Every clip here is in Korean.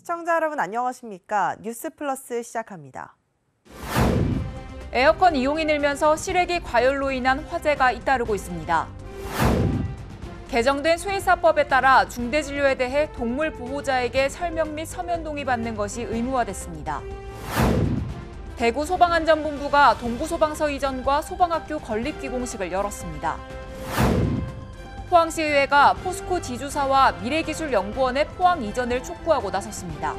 시청자 여러분 안녕하십니까? 뉴스 플러스 시작합니다. 에어컨 이용이 늘면서 실외기 과열로 인한 화재가 잇따르고 있습니다. 개정된 수의사법에 따라 중대진료에 대해 동물 보호자에게 설명 및 서면 동의받는 것이 의무화됐습니다. 대구 소방안전본부가 동부소방서 이전과 소방학교 건립 기공식을 열었습니다. 포항시의회가 포스코 지주사와 미래기술연구원의 포항 이전을 촉구하고 나섰습니다.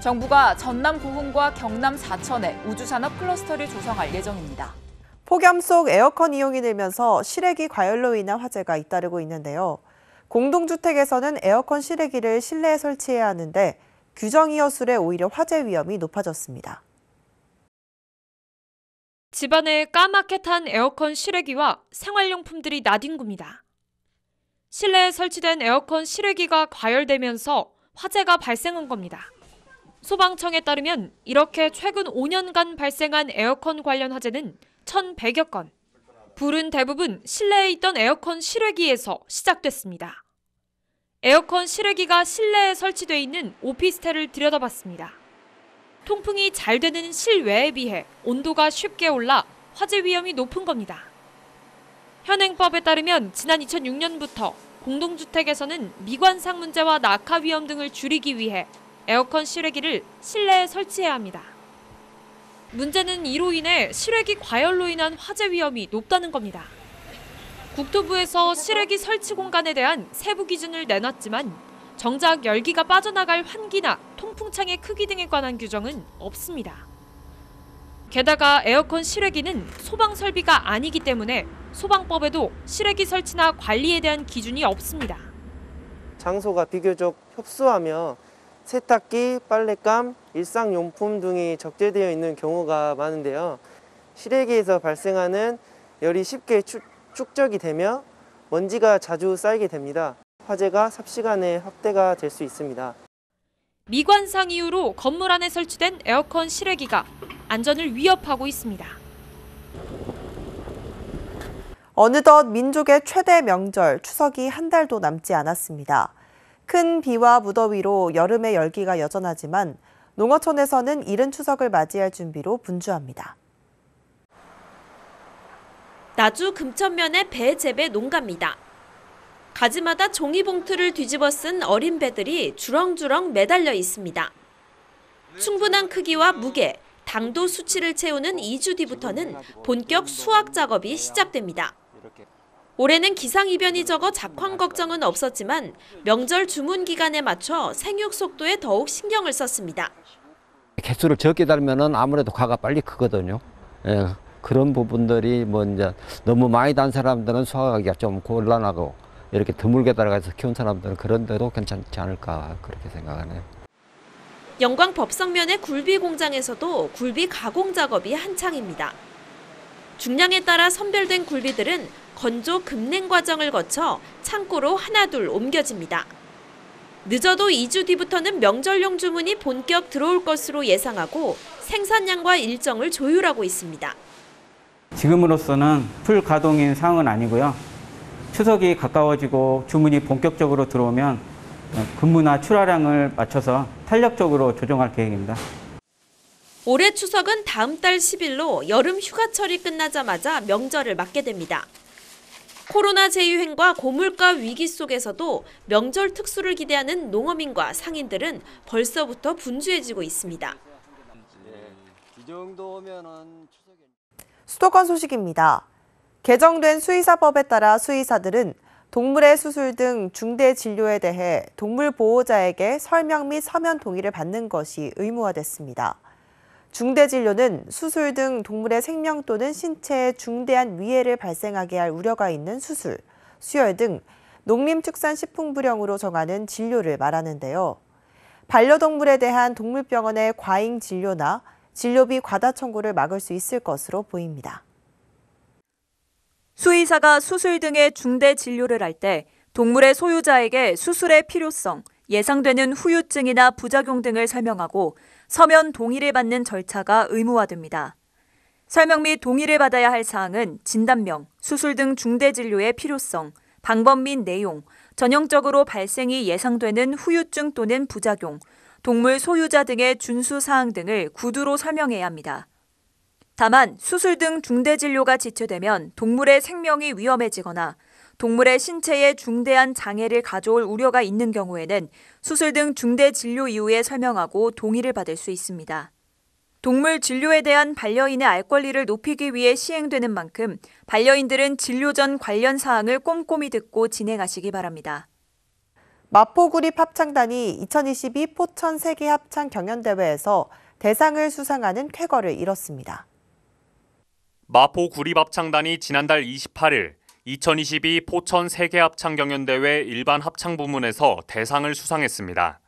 정부가 전남 고흥과 경남 사천에 우주산업 클러스터를 조성할 예정입니다. 폭염 속 에어컨 이용이 늘면서 실외기 과열로 인한 화재가 잇따르고 있는데요. 공동주택에서는 에어컨 실외기를 실내에 설치해야 하는데 규정이 허술해 오히려 화재 위험이 높아졌습니다. 집안에 까맣게 탄 에어컨 실외기와 생활용품들이 나뒹굽니다. 실내에 설치된 에어컨 실외기가 과열되면서 화재가 발생한 겁니다. 소방청에 따르면 이렇게 최근 5년간 발생한 에어컨 관련 화재는 1,100여 건. 불은 대부분 실내에 있던 에어컨 실외기에서 시작됐습니다. 에어컨 실외기가 실내에 설치돼 있는 오피스텔을 들여다봤습니다. 통풍이 잘 되는 실외에 비해 온도가 쉽게 올라 화재 위험이 높은 겁니다. 현행법에 따르면 지난 2006년부터 공동주택에서는 미관상 문제와 낙하 위험 등을 줄이기 위해 에어컨 실외기를 실내에 설치해야 합니다. 문제는 이로 인해 실외기 과열로 인한 화재 위험이 높다는 겁니다. 국토부에서 실외기 설치 공간에 대한 세부 기준을 내놨지만 정작 열기가 빠져나갈 환기나 통풍창의 크기 등에 관한 규정은 없습니다. 게다가 에어컨 실외기는 소방 설비가 아니기 때문에 소방법에도 실외기 설치나 관리에 대한 기준이 없습니다. 장소가 비교적 협소하며 세탁기, 빨랫감, 일상용품 등이 적재되어 있는 경우가 많은데요. 실외기에서 발생하는 열이 쉽게 축적이 되며 먼지가 자주 쌓이게 됩니다. 화재가 삽시간에 확대가 될 수 있습니다. 미관상 이유로 건물 안에 설치된 에어컨 실외기가 안전을 위협하고 있습니다. 어느덧 민족의 최대 명절 추석이 한 달도 남지 않았습니다. 큰 비와 무더위로 여름의 열기가 여전하지만 농어촌에서는 이른 추석을 맞이할 준비로 분주합니다. 나주 금천면의 배 재배 농가입니다. 가지마다 종이봉투를 뒤집어 쓴 어린 배들이 주렁주렁 매달려 있습니다. 충분한 크기와 무게, 당도 수치를 채우는 2주 뒤부터는 본격 수확 작업이 시작됩니다. 올해는 기상이변이 적어 작황 걱정은 없었지만 명절 주문 기간에 맞춰 생육 속도에 더욱 신경을 썼습니다. 개수를 적게 달면은 아무래도 과가 빨리 크거든요. 예, 그런 부분들이 뭐 이제 너무 많이 단 사람들은 수확하기가 좀 곤란하고 이렇게 드물게 달아가서 키운 사람들은 그런 데도 괜찮지 않을까 그렇게 생각하네요. 영광 법성면의 굴비 공장에서도 굴비 가공 작업이 한창입니다. 중량에 따라 선별된 굴비들은 건조 급냉 과정을 거쳐 창고로 하나둘 옮겨집니다. 늦어도 2주 뒤부터는 명절용 주문이 본격 들어올 것으로 예상하고 생산량과 일정을 조율하고 있습니다. 지금으로서는 풀 가동인 상황은 아니고요. 추석이 가까워지고 주문이 본격적으로 들어오면 근무나 출하량을 맞춰서 탄력적으로 조정할 계획입니다. 올해 추석은 다음 달 10일로 여름 휴가철이 끝나자마자 명절을 맞게 됩니다. 코로나 재유행과 고물가 위기 속에서도 명절 특수를 기대하는 농어민과 상인들은 벌써부터 분주해지고 있습니다. 수도권 소식입니다. 개정된 수의사법에 따라 수의사들은 동물의 수술 등 중대 진료에 대해 동물 보호자에게 설명 및 서면 동의를 받는 것이 의무화됐습니다. 중대 진료는 수술 등 동물의 생명 또는 신체에 중대한 위해를 발생하게 할 우려가 있는 수술, 수혈 등 농림축산식품부령으로 정하는 진료를 말하는데요. 반려동물에 대한 동물병원의 과잉 진료나 진료비 과다 청구를 막을 수 있을 것으로 보입니다. 수의사가 수술 등의 중대 진료를 할 때 동물의 소유자에게 수술의 필요성, 예상되는 후유증이나 부작용 등을 설명하고 서면 동의를 받는 절차가 의무화됩니다. 설명 및 동의를 받아야 할 사항은 진단명, 수술 등 중대 진료의 필요성, 방법 및 내용, 전형적으로 발생이 예상되는 후유증 또는 부작용, 동물 소유자 등의 준수 사항 등을 구두로 설명해야 합니다. 다만 수술 등 중대 진료가 지체되면 동물의 생명이 위험해지거나 동물의 신체에 중대한 장애를 가져올 우려가 있는 경우에는 수술 등 중대 진료 이유에 설명하고 동의를 받을 수 있습니다. 동물 진료에 대한 반려인의 알 권리를 높이기 위해 시행되는 만큼 반려인들은 진료 전 관련 사항을 꼼꼼히 듣고 진행하시기 바랍니다. 마포구립 합창단이 2022 포천 세계 합창 경연대회에서 대상을 수상하는 쾌거를 이뤘습니다. 마포구립합창단이 지난달 28일 2022 포천 세계합창경연대회 일반 합창 부문에서 대상을 수상했습니다.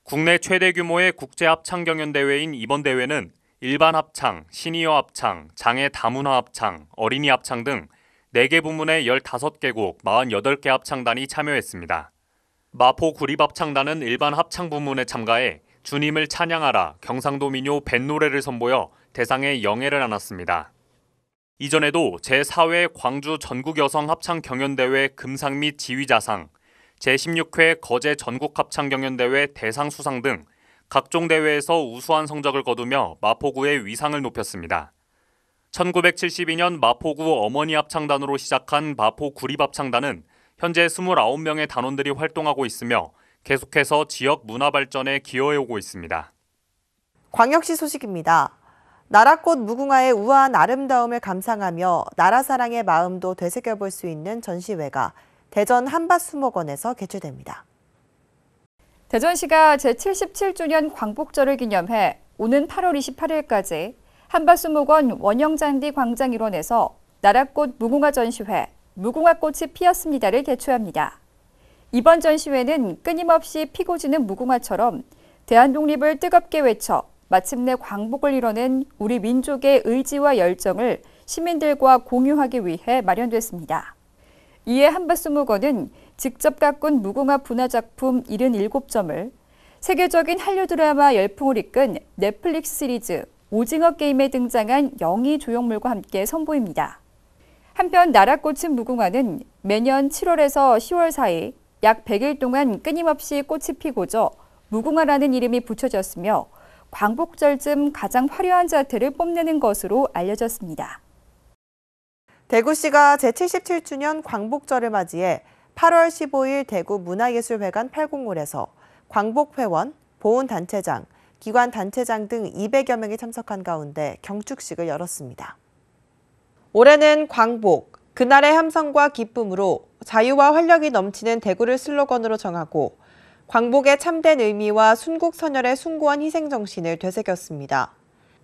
국내 최대 규모의 국제합창경연대회인 이번 대회는 일반 합창, 시니어 합창, 장애 다문화 합창, 어린이 합창 등 4개 부문의 15개국 48개 합창단이 참여했습니다. 마포구립합창단은 일반 합창 부문에 참가해 주님을 찬양하라 경상도 민요 뱃노래를 선보여 대상에 영예를 안았습니다. 이전에도 제4회 광주 전국여성합창경연대회 금상 및 지휘자상, 제16회 거제 전국합창경연대회 대상 수상 등 각종 대회에서 우수한 성적을 거두며 마포구의 위상을 높였습니다. 1972년 마포구 어머니 합창단으로 시작한 마포구립합창단은 현재 29명의 단원들이 활동하고 있으며 계속해서 지역 문화 발전에 기여해오고 있습니다. 광역시 소식입니다. 나라꽃 무궁화의 우아한 아름다움을 감상하며 나라 사랑의 마음도 되새겨볼 수 있는 전시회가 대전 한밭수목원에서 개최됩니다. 대전시가 제77주년 광복절을 기념해 오는 8월 28일까지 한밭수목원 원형잔디 광장 일원에서 나라꽃 무궁화 전시회 무궁화꽃이 피었습니다를 개최합니다. 이번 전시회는 끊임없이 피고 지는 무궁화처럼 대한독립을 뜨겁게 외쳐 마침내 광복을 이뤄낸 우리 민족의 의지와 열정을 시민들과 공유하기 위해 마련됐습니다. 이에 한밭수목원은 직접 가꾼 무궁화 분화작품 77점을 세계적인 한류 드라마 열풍을 이끈 넷플릭스 시리즈 오징어 게임에 등장한 영희 조형물과 함께 선보입니다. 한편 나라꽃은 무궁화는 매년 7월에서 10월 사이 약 100일 동안 끊임없이 꽃이 피고져 무궁화라는 이름이 붙여졌으며 광복절쯤 가장 화려한 자태를 뽐내는 것으로 알려졌습니다. 대구시가 제77주년 광복절을 맞이해 8월 15일 대구 문화예술회관 8공홀에서 광복회원, 보훈단체장, 기관단체장 등 200여 명이 참석한 가운데 경축식을 열었습니다. 올해는 광복, 그날의 함성과 기쁨으로 자유와 활력이 넘치는 대구를 슬로건으로 정하고 광복의 참된 의미와 순국선열의 숭고한 희생정신을 되새겼습니다.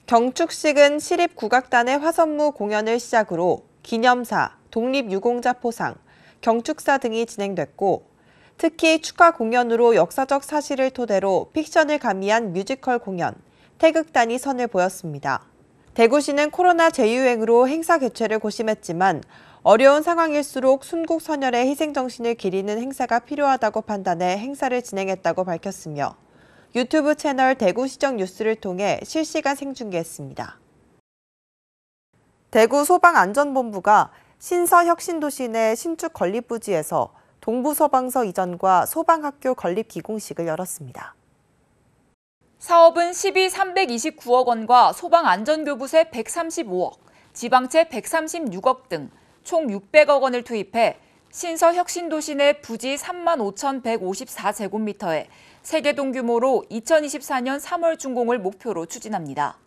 경축식은 시립국악단의 화선무 공연을 시작으로 기념사, 독립유공자 포상, 경축사 등이 진행됐고 특히 축하 공연으로 역사적 사실을 토대로 픽션을 가미한 뮤지컬 공연, 태극단이 선을 보였습니다. 대구시는 코로나 재유행으로 행사 개최를 고심했지만 어려운 상황일수록 순국선열의 희생정신을 기리는 행사가 필요하다고 판단해 행사를 진행했다고 밝혔으며 유튜브 채널 대구시정 뉴스를 통해 실시간 생중계했습니다. 대구소방안전본부가 신서혁신도시 내 신축 건립부지에서 동부소방서 이전과 소방학교 건립 기공식을 열었습니다. 사업은 시비 329억 원과 소방안전교부세 135억, 지방채 136억 등 총 600억 원을 투입해 신서혁신도시 내 부지 35,154제곱미터에 세개동 규모로 2024년 3월 준공을 목표로 추진합니다.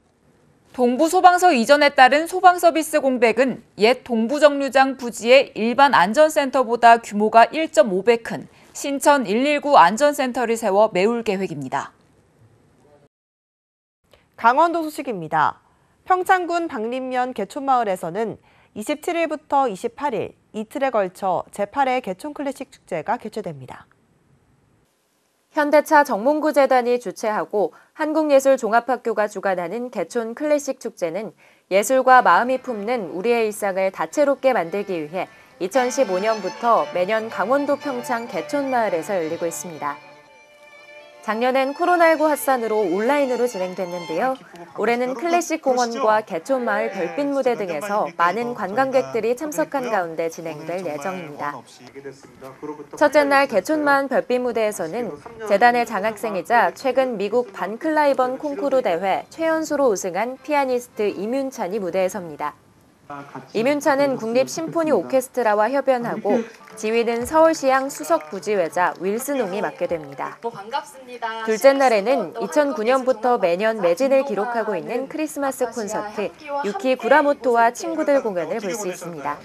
동부소방서 이전에 따른 소방서비스 공백은 옛 동부정류장 부지의 일반 안전센터보다 규모가 1.5배 큰 신천 119 안전센터를 세워 메울 계획입니다. 강원도 소식입니다. 평창군 박림면 개촌마을에서는 27일부터 28일 이틀에 걸쳐 제8회 개촌클래식 축제가 개최됩니다. 현대차 정몽구재단이 주최하고 한국예술종합학교가 주관하는 개촌 클래식 축제는 예술과 마음이 품는 우리의 일상을 다채롭게 만들기 위해 2015년부터 매년 강원도 평창 개촌마을에서 열리고 있습니다. 작년엔 코로나19 확산으로 온라인으로 진행됐는데요. 올해는 클래식 공원과 개촌마을 별빛 무대 등에서 많은 관광객들이 참석한 가운데 진행될 예정입니다. 첫째 날 개촌마을 별빛 무대에서는 재단의 장학생이자 최근 미국 반클라이번 콩쿠르 대회 최연소로 우승한 피아니스트 임윤찬이 무대에 섭니다. 임윤찬은 국립심포니 오케스트라와 협연하고 지휘는 서울시향 수석 부지회자 윌슨홍이 맡게 됩니다. 반갑습니다. 둘째 날에는 2009년부터 매년 매진을 기록하고 있는 크리스마스 콘서트 유키 구라모토와 친구들 공연을 볼 수 있습니다.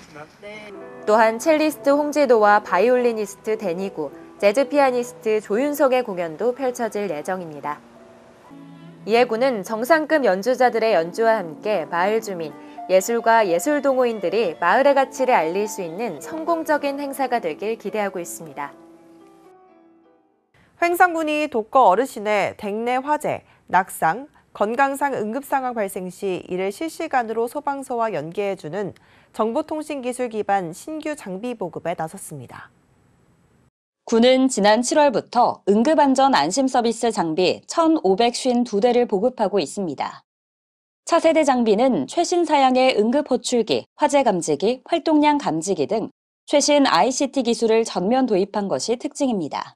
또한 첼리스트 홍지도와 바이올리니스트 데니구, 재즈 피아니스트 조윤석의 공연도 펼쳐질 예정입니다. 이에 군은 정상급 연주자들의 연주와 함께 마을 주민, 예술가, 예술 동호인들이 마을의 가치를 알릴 수 있는 성공적인 행사가 되길 기대하고 있습니다. 횡성군이 독거 어르신의 댕내 화재, 낙상, 건강상 응급상황 발생 시 이를 실시간으로 소방서와 연계해주는 정보통신기술 기반 신규 장비 보급에 나섰습니다. 군은 지난 7월부터 응급안전 안심 서비스 장비 1,552대를 보급하고 있습니다. 차세대 장비는 최신 사양의 응급 호출기, 화재 감지기, 활동량 감지기 등 최신 ICT 기술을 전면 도입한 것이 특징입니다.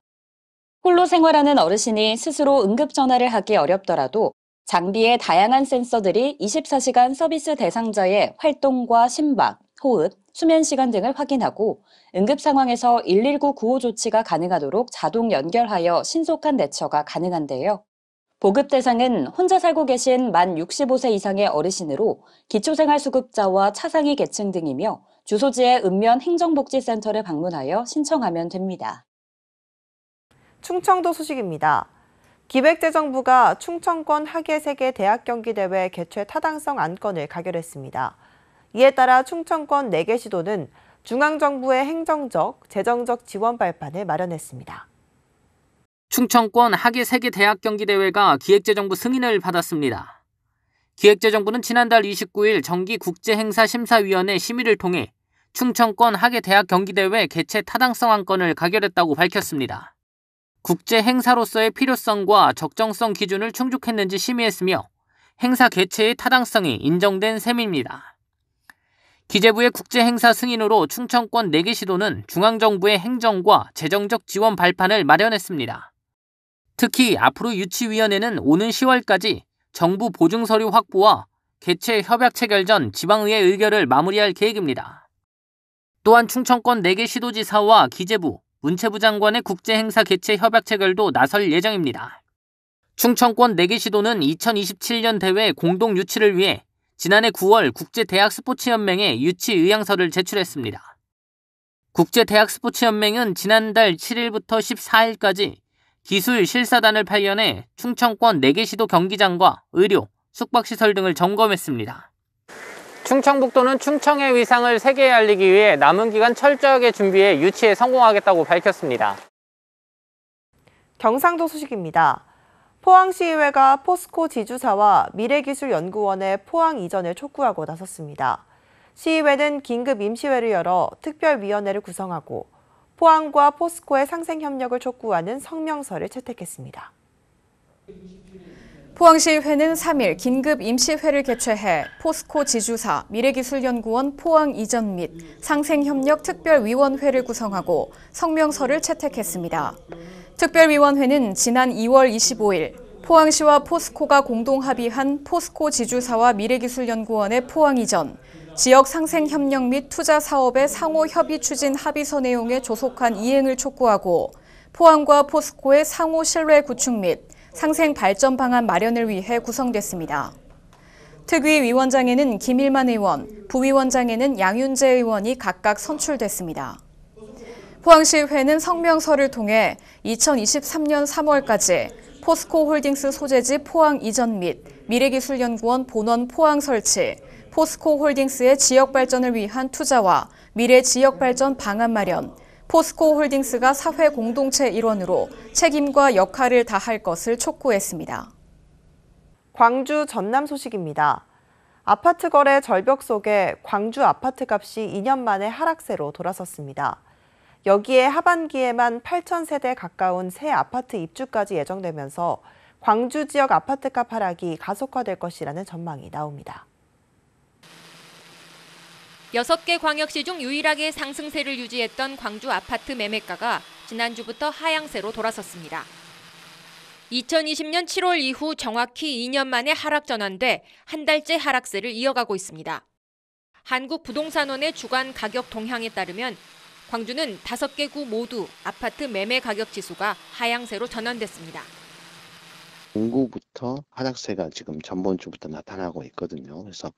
홀로 생활하는 어르신이 스스로 응급 전화를 하기 어렵더라도 장비의 다양한 센서들이 24시간 서비스 대상자의 활동과 심박, 호흡, 수면 시간 등을 확인하고 응급 상황에서 119 구호 조치가 가능하도록 자동 연결하여 신속한 대처가 가능한데요. 보급 대상은 혼자 살고 계신 만 65세 이상의 어르신으로 기초생활수급자와 차상위 계층 등이며 주소지의 읍면 행정복지센터를 방문하여 신청하면 됩니다. 충청도 소식입니다. 기획재정부가 충청권 학예세계 대학경기대회 개최 타당성 안건을 가결했습니다. 이에 따라 충청권 4개 시도는 중앙정부의 행정적, 재정적 지원 발판을 마련했습니다. 충청권 학예세계대학경기대회가 기획재정부 승인을 받았습니다. 기획재정부는 지난달 29일 정기국제행사심사위원회 심의를 통해 충청권 학예대학경기대회 개최 타당성 안건을 가결했다고 밝혔습니다. 국제행사로서의 필요성과 적정성 기준을 충족했는지 심의했으며 행사 개최의 타당성이 인정된 셈입니다. 기재부의 국제행사 승인으로 충청권 4개 시도는 중앙정부의 행정과 재정적 지원 발판을 마련했습니다. 특히 앞으로 유치위원회는 오는 10월까지 정부 보증서류 확보와 개최 협약 체결 전 지방의회 의결을 마무리할 계획입니다. 또한 충청권 4개 시도지사와 기재부, 문체부 장관의 국제행사 개최 협약 체결도 나설 예정입니다. 충청권 4개 시도는 2027년 대회 공동 유치를 위해 지난해 9월 국제대학스포츠연맹에 유치 의향서를 제출했습니다. 국제대학스포츠연맹은 지난달 7일부터 14일까지 기술 실사단을 파견해 충청권 4개 시도 경기장과 의료, 숙박시설 등을 점검했습니다. 충청북도는 충청의 위상을 세계에 알리기 위해 남은 기간 철저하게 준비해 유치에 성공하겠다고 밝혔습니다. 경상도 소식입니다. 포항시의회가 포스코 지주사와 미래기술연구원의 포항 이전을 촉구하고 나섰습니다. 시의회는 긴급 임시회를 열어 특별위원회를 구성하고 포항과 포스코의 상생협력을 촉구하는 성명서를 채택했습니다. 포항시의회는 3일 긴급 임시회를 개최해 포스코 지주사, 미래기술연구원 포항 이전 및 상생협력 특별위원회를 구성하고 성명서를 채택했습니다. 특별위원회는 지난 2월 25일 포항시와 포스코가 공동 합의한 포스코 지주사와 미래기술연구원의 포항 이전, 지역 상생협력 및 투자 사업의 상호 협의 추진 합의서 내용에 조속한 이행을 촉구하고 포항과 포스코의 상호 신뢰 구축 및 상생 발전 방안 마련을 위해 구성됐습니다. 특위위원장에는 김일만 의원, 부위원장에는 양윤재 의원이 각각 선출됐습니다. 포항시의회는 성명서를 통해 2023년 3월까지 포스코홀딩스 소재지 포항 이전 및 미래기술연구원 본원 포항 설치, 포스코홀딩스의 지역 발전을 위한 투자와 미래 지역 발전 방안 마련, 포스코홀딩스가 사회 공동체 일원으로 책임과 역할을 다할 것을 촉구했습니다. 광주 전남 소식입니다. 아파트 거래 절벽 속에 광주 아파트 값이 2년 만에 하락세로 돌아섰습니다. 여기에 하반기에만 8,000세대 가까운 새 아파트 입주까지 예정되면서 광주 지역 아파트값 하락이 가속화될 것이라는 전망이 나옵니다. 6개 광역시 중 유일하게 상승세를 유지했던 광주 아파트 매매가가 지난주부터 하향세로 돌아섰습니다. 2020년 7월 이후 정확히 2년 만에 하락 전환돼 한 달째 하락세를 이어가고 있습니다. 한국부동산원의 주간 가격 동향에 따르면 광주는 5개 구 모두 아파트 매매 가격 지수가 하향세로 전환됐습니다. 공구부터 하락세가 지금 전번주부터 나타나고 있거든요. 그래서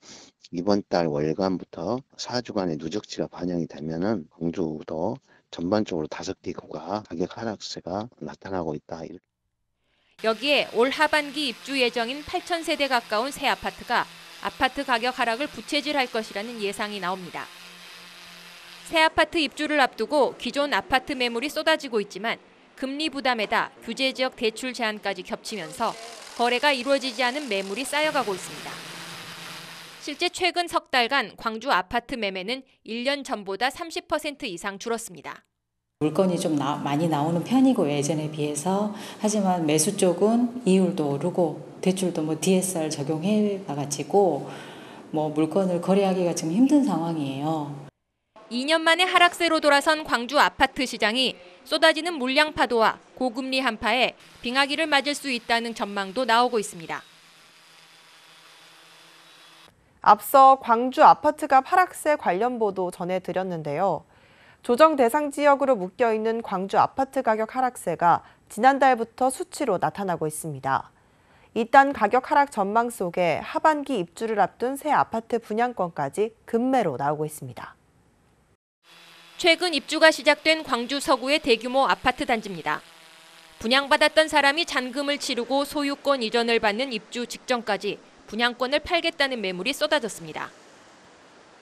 이번 달 월간부터 4주간의 누적치가 반영이 되면은 광주도 전반적으로 5개 구가 가격 하락세가 나타나고 있다. 여기에 올 하반기 입주 예정인 8,000세대 가까운 새 아파트가 아파트 가격 하락을 부채질할 것이라는 예상이 나옵니다. 새 아파트 입주를 앞두고 기존 아파트 매물이 쏟아지고 있지만 금리 부담에다 규제 지역 대출 제한까지 겹치면서 거래가 이루어지지 않은 매물이 쌓여가고 있습니다. 실제 최근 석 달간 광주 아파트 매매는 1년 전보다 30% 이상 줄었습니다. 물건이 좀 많이 나오는 편이고 예전에 비해서 하지만 매수 쪽은 이율도 오르고 대출도 DSR 적용해가지고 물건을 거래하기가 지금 힘든 상황이에요. 2년 만에 하락세로 돌아선 광주 아파트 시장이 쏟아지는 물량 파도와 고금리 한파에 빙하기를 맞을 수 있다는 전망도 나오고 있습니다. 앞서 광주 아파트값 하락세 관련 보도 전해드렸는데요. 조정 대상 지역으로 묶여있는 광주 아파트 가격 하락세가 지난달부터 수치로 나타나고 있습니다. 이딴 가격 하락 전망 속에 하반기 입주를 앞둔 새 아파트 분양권까지 급매로 나오고 있습니다. 최근 입주가 시작된 광주 서구의 대규모 아파트 단지입니다. 분양받았던 사람이 잔금을 치르고 소유권 이전을 받는 입주 직전까지 분양권을 팔겠다는 매물이 쏟아졌습니다.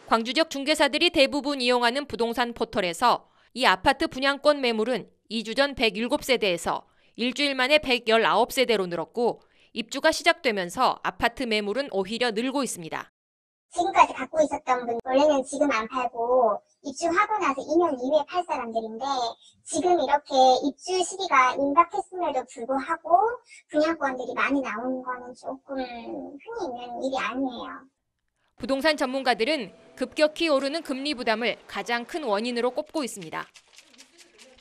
광주 지역 중개사들이 대부분 이용하는 부동산 포털에서 이 아파트 분양권 매물은 2주 전 107세대에서 일주일 만에 119세대로 늘었고 입주가 시작되면서 아파트 매물은 오히려 늘고 있습니다. 지금까지 갖고 있었던 분 원래는 지금 안 팔고 입주하고 나서 2년 이후에 팔 사람들인데 지금 이렇게 입주 시기가 임박했음에도 불구하고 분양권들이 많이 나오는 거는 조금 흔히 있는 일이 아니에요. 부동산 전문가들은 급격히 오르는 금리 부담을 가장 큰 원인으로 꼽고 있습니다.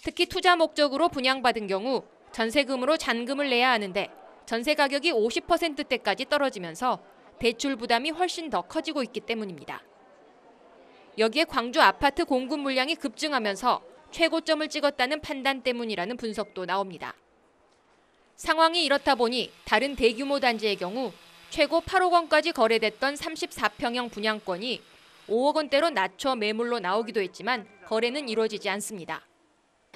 특히 투자 목적으로 분양받은 경우 전세금으로 잔금을 내야 하는데 전세 가격이 50%대까지 떨어지면서 대출 부담이 훨씬 더 커지고 있기 때문입니다. 여기에 광주 아파트 공급 물량이 급증하면서 최고점을 찍었다는 판단 때문이라는 분석도 나옵니다. 상황이 이렇다 보니 다른 대규모 단지의 경우 최고 8억 원까지 거래됐던 34평형 분양권이 5억 원대로 낮춰 매물로 나오기도 했지만 거래는 이루어지지 않습니다.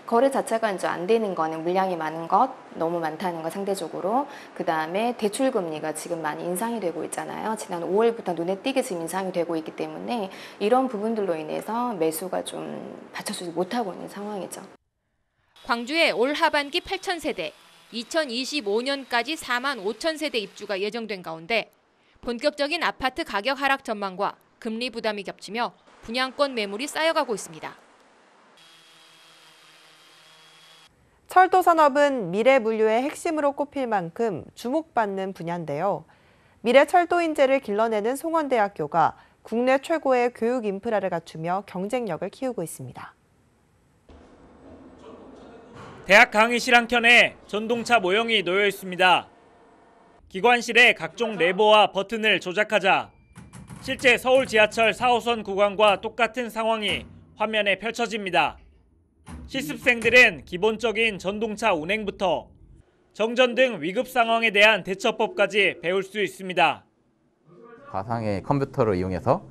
거래 자체가 이제 안 되는 거는 물량이 많은 것, 너무 많다는 거 상대적으로. 그다음에 대출 금리가 지금 많이 인상이 되고 있잖아요. 지난 5월부터 눈에 띄게 지금 인상이 되고 있기 때문에 이런 부분들로 인해서 매수가 좀 받쳐주지 못하고 있는 상황이죠. 광주에 올 하반기 8,000세대, 2025년까지 4만 5천 세대 입주가 예정된 가운데 본격적인 아파트 가격 하락 전망과 금리 부담이 겹치며 분양권 매물이 쌓여가고 있습니다. 철도 산업은 미래 물류의 핵심으로 꼽힐 만큼 주목받는 분야인데요. 미래 철도 인재를 길러내는 송원대학교가 국내 최고의 교육 인프라를 갖추며 경쟁력을 키우고 있습니다. 대학 강의실 한켠에 전동차 모형이 놓여 있습니다. 기관실에 각종 레버와 버튼을 조작하자 실제 서울 지하철 4호선 구간과 똑같은 상황이 화면에 펼쳐집니다. 실습생들은 기본적인 전동차 운행부터 정전 등 위급 상황에 대한 대처법까지 배울 수 있습니다. 가상의 컴퓨터를 이용해서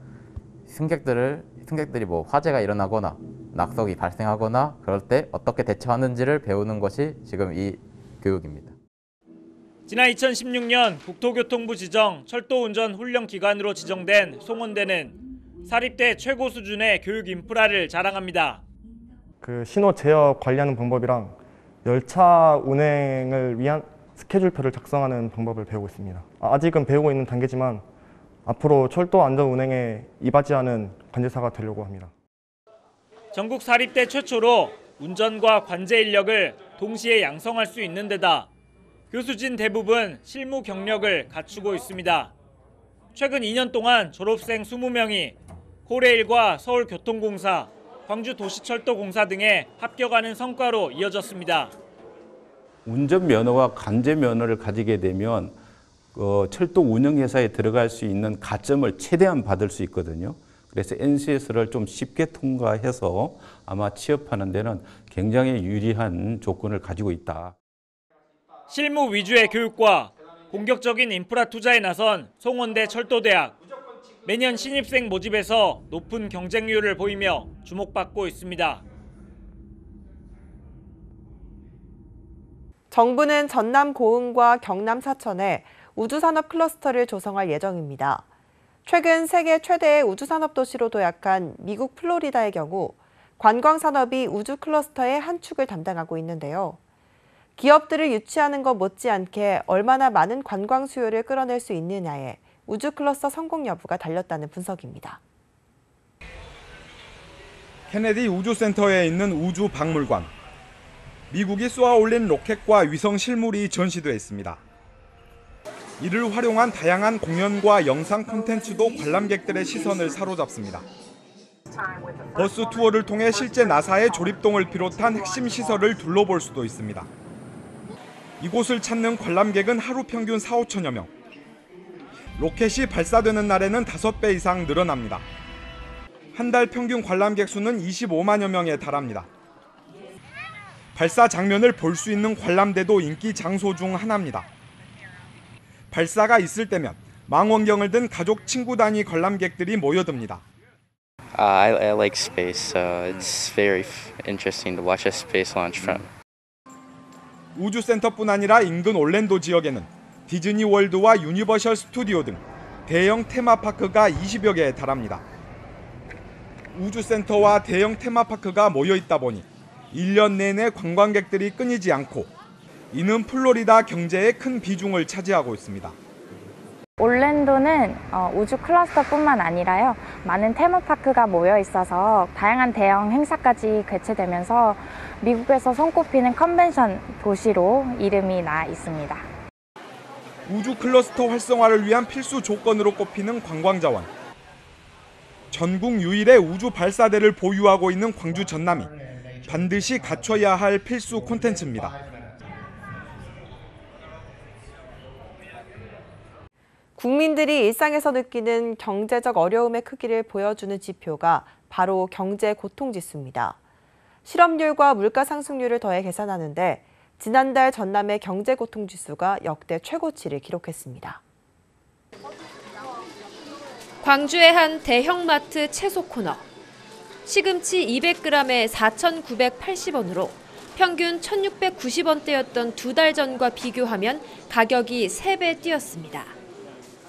승객들이 화재가 일어나거나 낙석이 발생하거나 그럴 때 어떻게 대처하는지를 배우는 것이 지금 이 교육입니다. 지난 2016년 국토교통부 지정 철도운전 훈련기관으로 지정된 송원대는 사립대 최고 수준의 교육 인프라를 자랑합니다. 신호 제어 관리하는 방법이랑 열차 운행을 위한 스케줄표를 작성하는 방법을 배우고 있습니다. 아직은 배우고 있는 단계지만 앞으로 철도 안전 운행에 이바지하는 관제사가 되려고 합니다. 전국 사립대 최초로 운전과 관제 인력을 동시에 양성할 수 있는 데다 교수진 대부분 실무 경력을 갖추고 있습니다. 최근 2년 동안 졸업생 20명이 코레일과 서울교통공사, 광주도시철도공사 등에 합격하는 성과로 이어졌습니다. 운전면허와 관제면허를 가지게 되면 철도 운영회사에 들어갈 수 있는 가점을 최대한 받을 수 있거든요. 그래서 NCS를 좀 쉽게 통과해서 아마 취업하는 데는 굉장히 유리한 조건을 가지고 있다. 실무 위주의 교육과 공격적인 인프라 투자에 나선 송원대 철도대학. 매년 신입생 모집에서 높은 경쟁률을 보이며 주목받고 있습니다. 정부는 전남 고흥과 경남 사천에 우주산업 클러스터를 조성할 예정입니다. 최근 세계 최대의 우주산업 도시로 도약한 미국 플로리다의 경우 관광산업이 우주 클러스터의 한 축을 담당하고 있는데요. 기업들을 유치하는 것 못지않게 얼마나 많은 관광 수요를 끌어낼 수 있느냐에 우주 클러스터 성공 여부가 달렸다는 분석입니다. 케네디 우주센터에 있는 우주 박물관. 미국이 쏘아 올린 로켓과 위성 실물이 전시돼 있습니다. 이를 활용한 다양한 공연과 영상 콘텐츠도 관람객들의 시선을 사로잡습니다. 버스 투어를 통해 실제 나사의 조립동을 비롯한 핵심 시설을 둘러볼 수도 있습니다. 이곳을 찾는 관람객은 하루 평균 4~5천여 명. 로켓이 발사되는 날에는 5배 이상 늘어납니다. 한 달 평균 관람객 수는 25만여 명에 달합니다. 발사 장면을 볼 수 있는 관람대도 인기 장소 중 하나입니다. 발사가 있을 때면 망원경을 든 가족 친구 단위 관람객들이 모여듭니다. I like space, so it's very interesting to watch a space launch from. 우주센터뿐 아니라 인근 올랜도 지역에는 디즈니 월드와 유니버셜 스튜디오 등 대형 테마파크가 20여 개에 달합니다. 우주센터와 대형 테마파크가 모여 있다 보니 1년 내내 관광객들이 끊이지 않고 이는 플로리다 경제의 큰 비중을 차지하고 있습니다. 올랜도는 우주 클러스터뿐만 아니라요, 많은 테마파크가 모여 있어서 다양한 대형 행사까지 개최되면서 미국에서 손꼽히는 컨벤션 도시로 이름이 나 있습니다. 우주 클러스터 활성화를 위한 필수 조건으로 꼽히는 관광자원. 전국 유일의 우주 발사대를 보유하고 있는 광주 전남이 반드시 갖춰야 할 필수 콘텐츠입니다. 국민들이 일상에서 느끼는 경제적 어려움의 크기를 보여주는 지표가 바로 경제고통지수입니다. 실업률과 물가 상승률을 더해 계산하는데 지난달 전남의 경제고통지수가 역대 최고치를 기록했습니다. 광주의 한 대형마트 채소 코너. 시금치 200g에 4,980원으로 평균 1,690원대였던 2달 전과 비교하면 가격이 3배 뛰었습니다.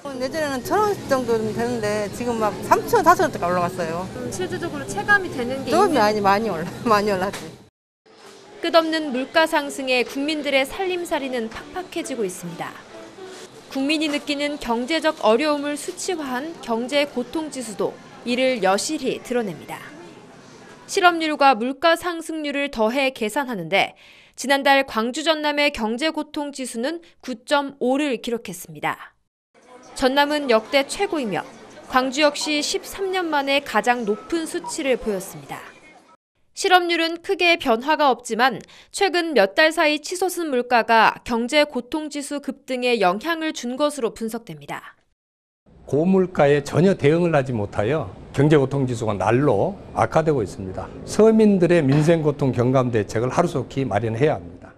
예전에는 1,000원 정도는 되는데 지금 막 3,000원, 4,000원대가 올라갔어요. 실질적으로 체감이 되는 게 좀 많이 올랐지. 끝없는 물가 상승에 국민들의 살림살이는 팍팍해지고 있습니다. 국민이 느끼는 경제적 어려움을 수치화한 경제고통지수도 이를 여실히 드러냅니다. 실업률과 물가 상승률을 더해 계산하는데 지난달 광주 전남의 경제고통지수는 9.5를 기록했습니다. 전남은 역대 최고이며 광주 역시 13년 만에 가장 높은 수치를 보였습니다. 실업률은 크게 변화가 없지만 최근 몇 달 사이 치솟은 물가가 경제고통지수 급등에 영향을 준 것으로 분석됩니다. 고물가에 전혀 대응을 하지 못하여 경제고통지수가 날로 악화되고 있습니다. 서민들의 민생고통 경감 대책을 하루속히 마련해야 합니다.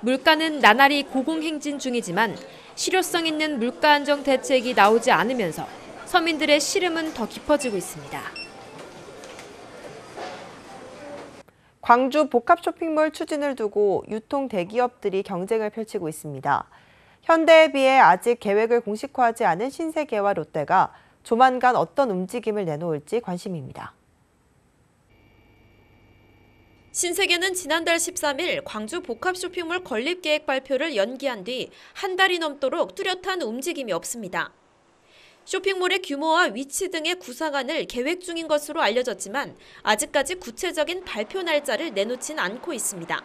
물가는 나날이 고공행진 중이지만 실효성 있는 물가 안정 대책이 나오지 않으면서 서민들의 시름은 더 깊어지고 있습니다. 광주 복합 쇼핑몰 추진을 두고 유통 대기업들이 경쟁을 펼치고 있습니다. 현대에 비해 아직 계획을 공식화하지 않은 신세계와 롯데가 조만간 어떤 움직임을 내놓을지 관심입니다. 신세계는 지난달 13일 광주 복합 쇼핑몰 건립 계획 발표를 연기한 뒤 한 달이 넘도록 뚜렷한 움직임이 없습니다. 쇼핑몰의 규모와 위치 등의 구상안을 계획 중인 것으로 알려졌지만 아직까지 구체적인 발표 날짜를 내놓진 않고 있습니다.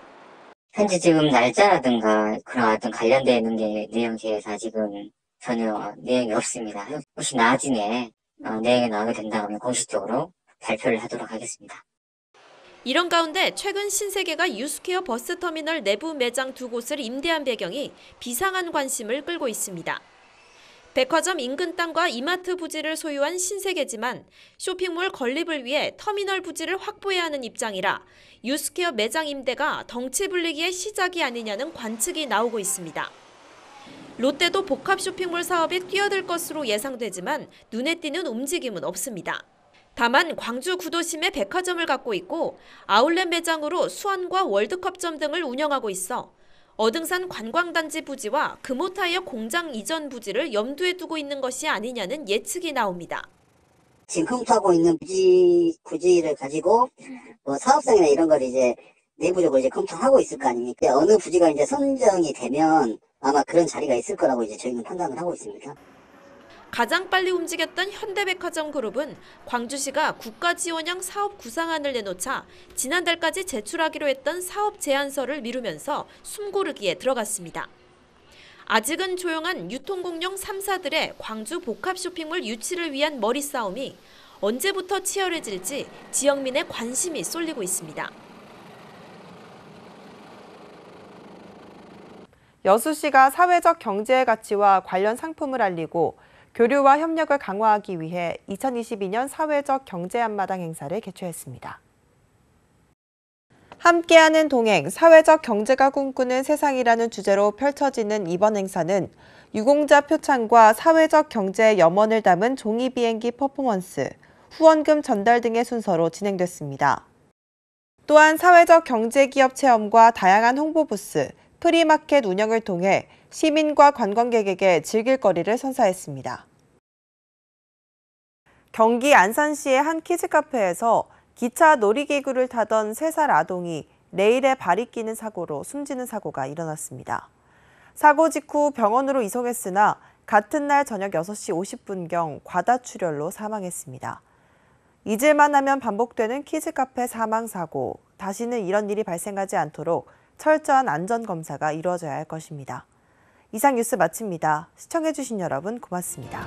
현재 지금 날짜라든가 그런 어떤 관련되어 있는 내용에 대해서 아직은 전혀 내용이 없습니다. 혹시 나중에 내용이 나오게 된다면 공식적으로 발표를 하도록 하겠습니다. 이런 가운데 최근 신세계가 유스케어 버스터미널 내부 매장 2곳을 임대한 배경이 비상한 관심을 끌고 있습니다. 백화점 인근 땅과 이마트 부지를 소유한 신세계지만 쇼핑몰 건립을 위해 터미널 부지를 확보해야 하는 입장이라 유스케어 매장 임대가 덩치 불리기의 시작이 아니냐는 관측이 나오고 있습니다. 롯데도 복합 쇼핑몰 사업에 뛰어들 것으로 예상되지만 눈에 띄는 움직임은 없습니다. 다만 광주 구도심에 백화점을 갖고 있고 아울렛 매장으로 수원과 월드컵점 등을 운영하고 있어 어등산 관광단지 부지와 금호타이어 공장 이전 부지를 염두에 두고 있는 것이 아니냐는 예측이 나옵니다. 지금 검토하고 있는 부지를 가지고 뭐 사업성이나 이런 걸 이제 내부적으로 이제 검토하고 있을 거 아닙니까? 어느 부지가 이제 선정이 되면 아마 그런 자리가 있을 거라고 이제 저희는 판단을 하고 있습니다. 가장 빨리 움직였던 현대백화점 그룹은 광주시가 국가지원형 사업 구상안을 내놓자 지난달까지 제출하기로 했던 사업 제안서를 미루면서 숨고르기에 들어갔습니다. 아직은 조용한 유통공룡 3사들의 광주 복합 쇼핑몰 유치를 위한 머리싸움이 언제부터 치열해질지 지역민의 관심이 쏠리고 있습니다. 여수시가 사회적 경제의 가치와 관련 상품을 알리고 교류와 협력을 강화하기 위해 2022년 사회적 경제 한마당 행사를 개최했습니다. 함께하는 동행, 사회적 경제가 꿈꾸는 세상이라는 주제로 펼쳐지는 이번 행사는 유공자 표창과 사회적 경제의 염원을 담은 종이 비행기 퍼포먼스, 후원금 전달 등의 순서로 진행됐습니다. 또한 사회적 경제기업 체험과 다양한 홍보 부스, 프리마켓 운영을 통해 시민과 관광객에게 즐길 거리를 선사했습니다. 경기 안산시의 한 키즈카페에서 기차 놀이기구를 타던 3살 아동이 레일에 발이 끼는 사고로 숨지는 사고가 일어났습니다. 사고 직후 병원으로 이송했으나 같은 날 저녁 6시 50분경 과다출혈로 사망했습니다. 잊을만 하면 반복되는 키즈카페 사망사고, 다시는 이런 일이 발생하지 않도록 철저한 안전검사가 이루어져야 할 것입니다. 이상 뉴스 마칩니다. 시청해주신 여러분 고맙습니다.